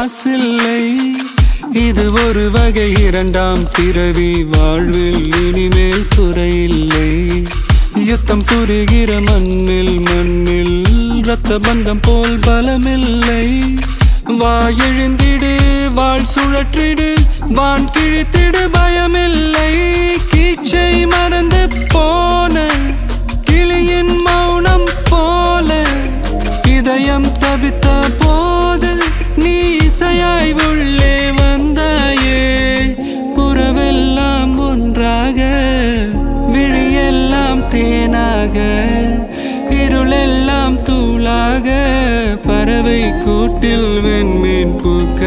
மாசில்லை. இது ஒரு வகை இரண்டாம் பிறவி, வாழ்வில் இனிமேல் குறையில்லை. யுத்தம் புரிகிற மண்ணில் இரத்த பந்தம் போல் பலமில்லை. வா எழுந்திடு, வாழ் சுழற்றிடு, வான் கிழித்திடு, பயமில்லை. கீச்சை மறந்து போன கிளியின் மௌனம் போல இதயம் தவித்த போது நீ இசையாய் உள்ளே வந்தாயே. உறவெல்லாம் ஒன்றாக, விழியெல்லாம் தேனாக, இருளெல்லாம் தூளாக, பறவை கூட்டில் வெண்மீன் பூக்க